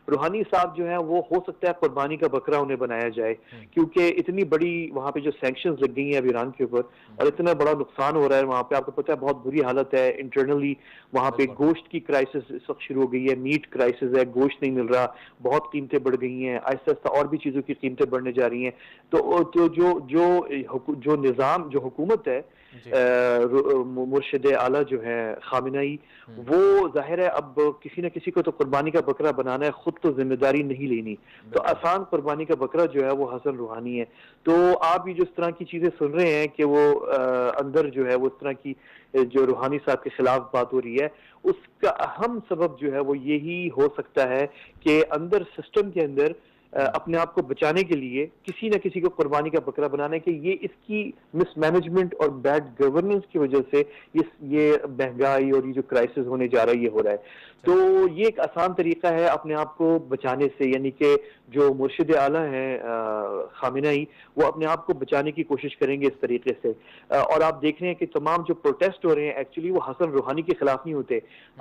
روحانی صاحب جو ہیں وہ ہو سکتا ہے قربانی کا بکرا انہیں بنایا جائے، کیونکہ اتنی بڑی وہاں پہ جو سینکشنز لگ گئی ہیں اب ایران کے اوپر، اور اتنا بڑا نقصان ہو رہا ہے وہاں پہ، آپ کو پتہ ہے بہت بری حالت ہے انٹرنلی وہاں پہ، بالکل گوشت کی کرائسس اس وقت شروع ہو گئی ہے، میٹ کرائسس ہے، گوشت نہیں مل رہا، بہت قیمتیں بڑھ گئی ہیں، آہستہ آہستہ اور بھی چیزوں کی قیمتیں بڑھنے جا رہی ہیں، تو جو نظام جو حکومت ہے جی مرشد اعلیٰ جو ہے خامنہئی، وہ ظاہر ہے اب کسی نہ کسی کو تو قربانی کا بکرا بنانا ہے، خود تو ذمہ داری نہیں لینی، تو بالکل آسان قربانی کا بکرا جو ہے وہ حسن روحانی ہے۔ تو آپ یہ جو اس طرح کی چیزیں سن رہے ہیں کہ وہ اندر جو ہے وہ اس طرح کی جو روحانی صاحب کے خلاف بات ہو رہی ہے، اس کا اہم سبب جو ہے وہ یہی ہو سکتا ہے کہ اندر سسٹم کے اندر اپنے آپ کو بچانے کے لیے کسی نہ کسی کو قربانی کا بکرا بنانا ہے، کہ یہ اس کی مس مینجمنٹ اور بیڈ گورننس کی وجہ سے یہ مہنگائی اور یہ جو کرائسس ہونے جا رہا ہے یہ ہو رہا ہے۔ تو چلے یہ ایک آسان طریقہ ہے اپنے آپ کو بچانے سے، یعنی کہ جو مرشد اعلیٰ ہیں خامنہئی، وہ اپنے آپ کو بچانے کی کوشش کریں گے اس طریقے سے۔ اور آپ دیکھ رہے ہیں کہ تمام جو پروٹیسٹ ہو رہے ہیں ایکچولی وہ حسن روحانی کے خلاف نہیں ہوتے،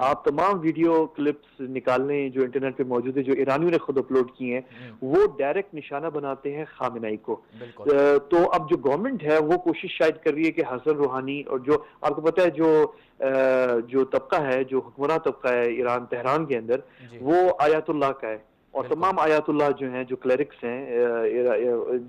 آپ تمام ویڈیو کلپس نکال لیں جو انٹرنیٹ پہ موجود ہے، جو ایرانیوں نے خود اپلوڈ کی ہیں، وہ ڈائریکٹ نشانہ بناتے ہیں خامنہئی کو۔ بالکل تو اب جو گورنمنٹ ہے وہ کوشش شاید کر رہی ہے کہ حسن روحانی، اور جو آپ کو پتہ ہے جو طبقہ ہے، جو حکمراں طبقہ ہے ایران تہران کے اندر، جی وہ آیات اللہ کا ہے، اور بالکل تمام آیات اللہ جو ہیں، جو کلیرکس ہیں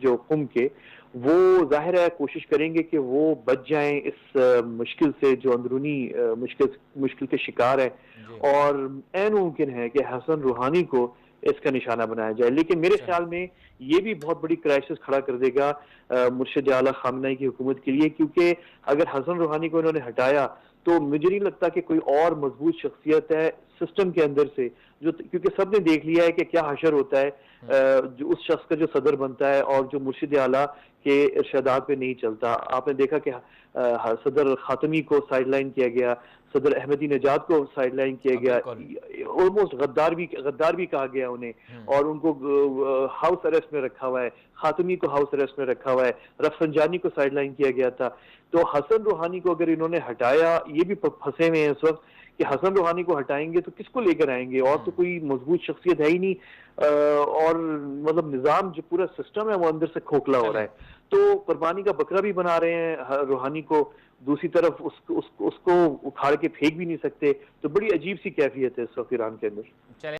جو قم کے، وہ ظاہر ہے کوشش کریں گے کہ وہ بچ جائیں اس مشکل سے، جو اندرونی مشکل کے شکار ہیں، جی اور عین ممکن ہے کہ حسن روحانی کو اس کا نشانہ بنایا جائے۔ لیکن میرے چلیں خیال میں یہ بھی بہت بڑی کرائسس کھڑا کر دے گا مرشد اعلیٰ خامنہئی کی حکومت کے لیے، کیونکہ اگر حسن روحانی کو انہوں نے ہٹایا تو مجھے نہیں لگتا کہ کوئی اور مضبوط شخصیت ہے سسٹم کے اندر سے، کیونکہ سب نے دیکھ لیا ہے کہ کیا حشر ہوتا ہے جو اس شخص کا جو صدر بنتا ہے اور جو مرشد اعلیٰ کے ارشادات پہ نہیں چلتا۔ آپ نے دیکھا کہ صدر خاتمی کو سائیڈ لائن کیا گیا، صدر احمدی نژاد کو سائیڈ لائن کیا گیا، بالکل آلموسٹ غدار بھی کہا گیا انہیں، اور ان کو ہاؤس اریسٹ میں رکھا ہوا ہے، خاتمی کو ہاؤس اریسٹ میں رکھا ہوا ہے، رفسنجانی کو سائیڈ لائن کیا گیا تھا۔ تو حسن روحانی کو اگر انہوں نے ہٹایا، یہ بھی پھنسے ہوئے ہیں اس وقت کہ حسن روحانی کو ہٹائیں گے تو کس کو لے کر آئیں گے، اور تو کوئی مضبوط شخصیت ہے ہی نہیں، اور مطلب نظام جو پورا سسٹم ہے وہ اندر سے کھوکھلا ہو رہا چلیں ہے۔ تو قربانی کا بکرا بھی بنا رہے ہیں روحانی کو، دوسری طرف اس کو اکھاڑ کے پھینک بھی نہیں سکتے، تو بڑی عجیب سی کیفیت ہے اس وقت ایران کے اندر۔ چلیں